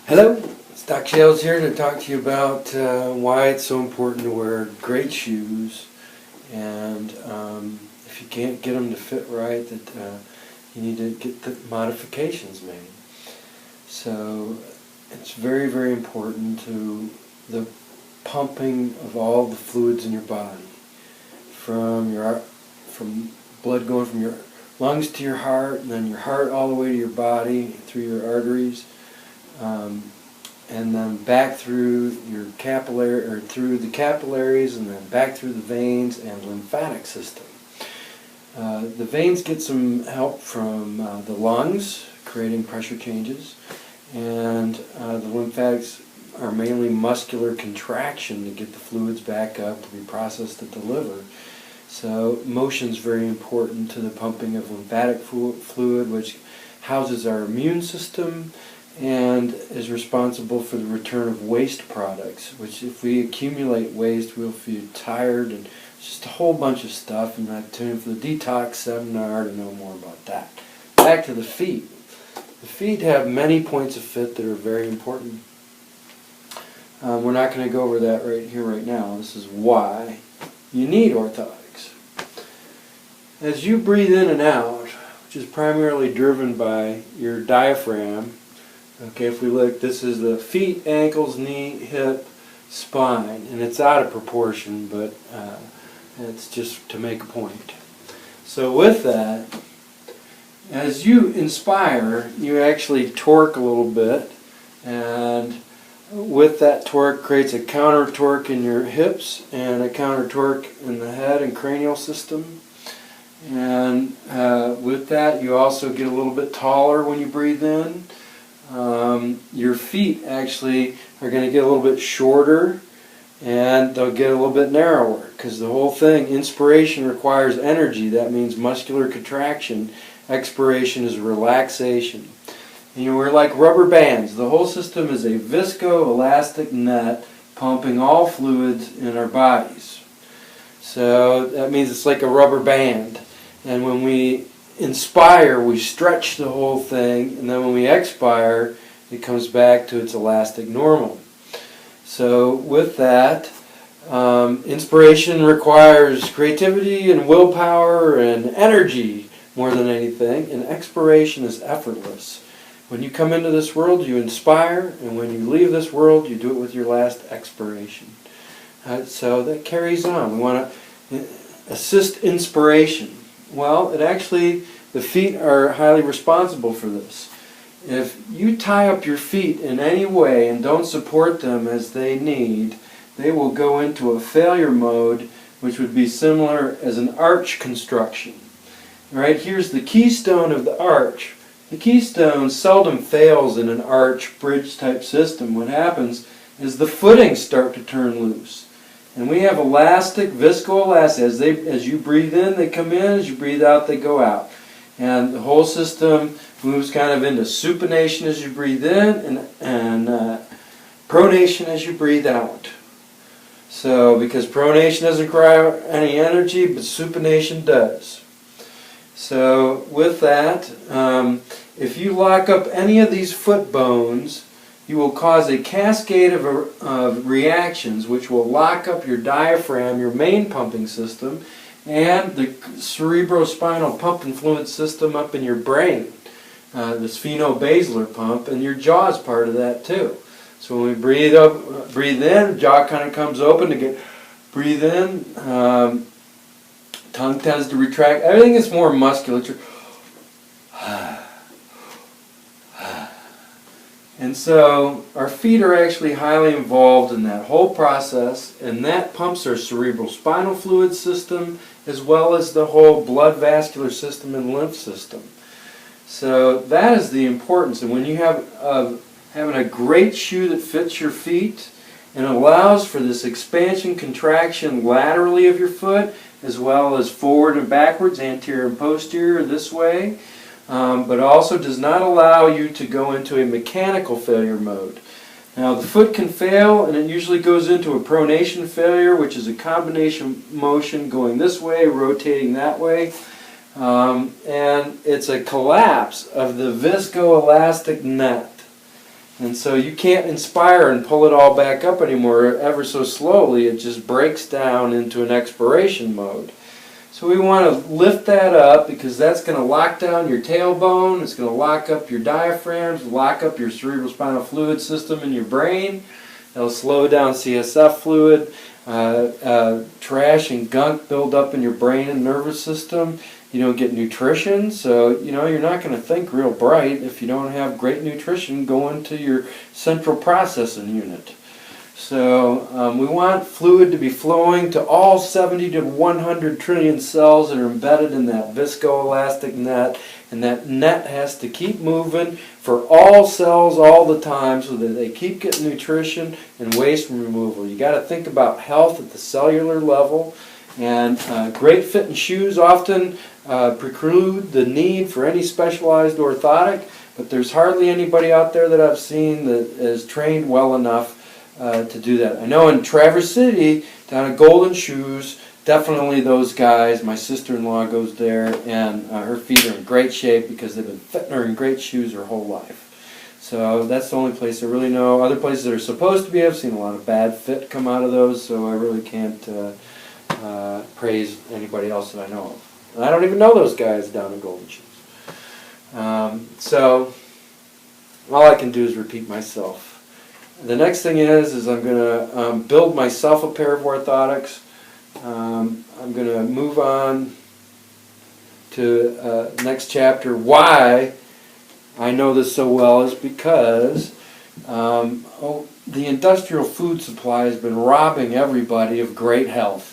Hello, it's Doc Shales here to talk to you about why it's so important to wear great shoes, and if you can't get them to fit right, that you need to get the modifications made. So it's very, very important to the pumping of all the fluids in your body, from blood going from your lungs to your heart, and then your heart all the way to your body through your arteries. And then back through your capillary, or through the capillaries, and then back through the veins and lymphatic system. The veins get some help from the lungs, creating pressure changes, and the lymphatics are mainly muscular contraction to get the fluids back up to be processed at the liver. So motion is very important to the pumping of lymphatic fluid, which houses our immune system and is responsible for the return of waste products, which if we accumulate waste, we'll feel tired and just a whole bunch of stuff, and I've tuned for the detox seminar to know more about that. Back to the feet. The feet have many points of fit that are very important. We're not going to go over that right here, right now. This is why you need orthotics. As you breathe in and out, which is primarily driven by your diaphragm. Okay, if we look, this is the feet, ankles, knee, hip, spine, and it's out of proportion, but it's just to make a point. So with that, as you inspire, you actually torque a little bit, and with that torque creates a counter torque in your hips and a counter torque in the head and cranial system. And with that, you also get a little bit taller when you breathe in. Your feet actually are going to get a little bit shorter, and they'll get a little bit narrower, because the whole thing, inspiration requires energy. That means muscular contraction. Expiration is relaxation. And we're like rubber bands. The whole system is a viscoelastic net pumping all fluids in our bodies. So that means it's like a rubber band. And when we inspire, we stretch the whole thing, and then when we expire, it comes back to its elastic normal. So with that, inspiration requires creativity and willpower and energy more than anything, and expiration is effortless. When you come into this world, you inspire, and when you leave this world, you do it with your last expiration. So that carries on. We want to assist inspiration. Well, the feet are highly responsible for this. If you tie up your feet in any way and don't support them as they need, they will go into a failure mode, which would be similar as an arch construction. Right, here's the keystone of the arch. The keystone seldom fails in an arch bridge type system. What happens is the footings start to turn loose. And we have elastic, viscoelastic. As you breathe in, they come in. As you breathe out, they go out. And the whole system moves kind of into supination as you breathe in, and pronation as you breathe out. So, because pronation doesn't require any energy, but supination does. So, with that, if you lock up any of these foot bones, you will cause a cascade of reactions which will lock up your diaphragm, your main pumping system, and the cerebrospinal pump and fluid system up in your brain, the spheno-basilar pump, and your jaw is part of that too. So when we breathe in, jaw kind of comes open to get breathe in. Tongue tends to retract. Everything is more musculature. And so our feet are actually highly involved in that whole process, and that pumps our cerebrospinal fluid system as well as the whole blood vascular system and lymph system. So that is the importance. And when you have having a great shoe that fits your feet and allows for this expansion contraction laterally of your foot, as well as forward and backwards, anterior and posterior, this way, but also does not allow you to go into a mechanical failure mode. Now the foot can fail, and it usually goes into a pronation failure, which is a combination motion going this way, rotating that way, and it's a collapse of the viscoelastic net. And so you can't inspire and pull it all back up anymore ever so slowly. It just breaks down into an expiration mode. So we want to lift that up because that's going to lock down your tailbone. It's going to lock up your diaphragms, lock up your cerebrospinal fluid system in your brain. It'll slow down CSF fluid. Trash and gunk build up in your brain and nervous system. You don't get nutrition, so you're not going to think real bright if you don't have great nutrition going to your central processing unit. So we want fluid to be flowing to all 70 to 100 trillion cells that are embedded in that viscoelastic net, and that net has to keep moving for all cells all the time so that they keep getting nutrition and waste removal. You got to think about health at the cellular level, and great fitting shoes often preclude the need for any specialized orthotic, but there's hardly anybody out there that I've seen that is trained well enough to do that. I know in Traverse City, down at Golden Shoes, definitely those guys. My sister-in-law goes there, and her feet are in great shape because they've been fitting her in great shoes her whole life. So that's the only place I really know. Other places that are supposed to be, I've seen a lot of bad fit come out of those, so I really can't praise anybody else that I know of. And I don't even know those guys down at Golden Shoes. So all I can do is repeat myself. The next thing is I'm going to build myself a pair of orthotics. I'm going to move on to next chapter. Why I know this so well is because the industrial food supply has been robbing everybody of great health.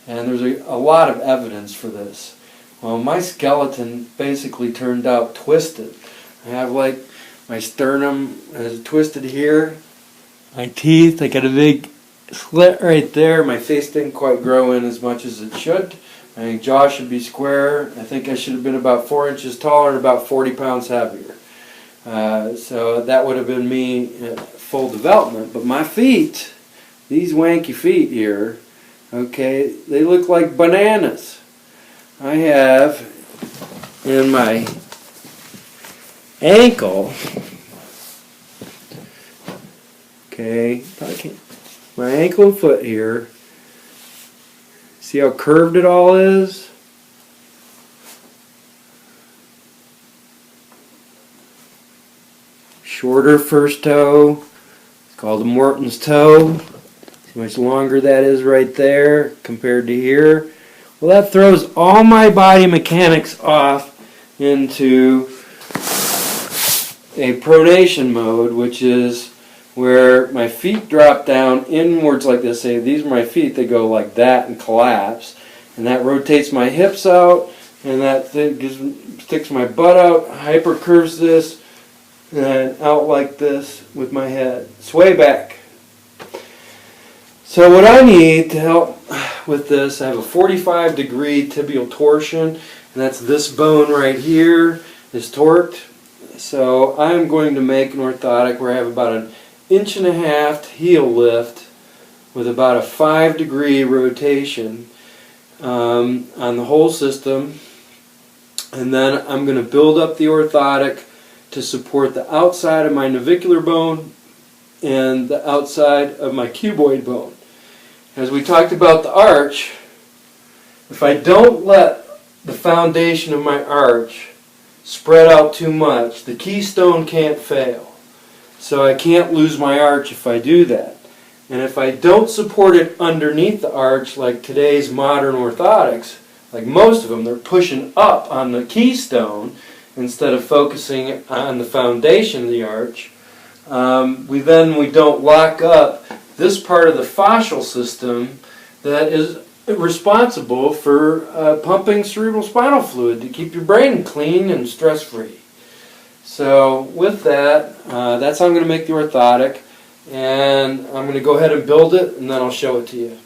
And there's a lot of evidence for this. Well, my skeleton basically turned out twisted. I have like my sternum is twisted here. My teeth, I got a big slit right there. My face didn't quite grow in as much as it should. My jaw should be square. I think I should have been about 4 inches taller and about 40 pounds heavier. So that would have been me at full development. But my feet, these wanky feet here, okay, they look like bananas. I have in my ankle, okay, my ankle and foot here, see how curved it all is? Shorter first toe, it's called a Morton's toe. See how much longer that is right there compared to here? Well, that throws all my body mechanics off into a pronation mode, which is where my feet drop down inwards like this. Say these are my feet, they go like that and collapse, and that rotates my hips out, and that sticks my butt out, hypercurves this, and then out like this with my head. Sway back. So what I need to help with this, I have a 45-degree tibial torsion, and that's this bone right here is torqued. So I'm going to make an orthotic where I have about an 1.5 inch heel lift with about a 5-degree rotation on the whole system. And then I'm going to build up the orthotic to support the outside of my navicular bone and the outside of my cuboid bone. As we talked about the arch, if I don't let the foundation of my arch spread out too much, the keystone can't fail. So I can't lose my arch if I do that. And if I don't support it underneath the arch, like today's modern orthotics, like most of them, they're pushing up on the keystone instead of focusing on the foundation of the arch. We don't lock up this part of the fascial system that is responsible for pumping cerebrospinal fluid to keep your brain clean and stress-free. So with that, that's how I'm going to make the orthotic, and I'm going to go ahead and build it, and then I'll show it to you.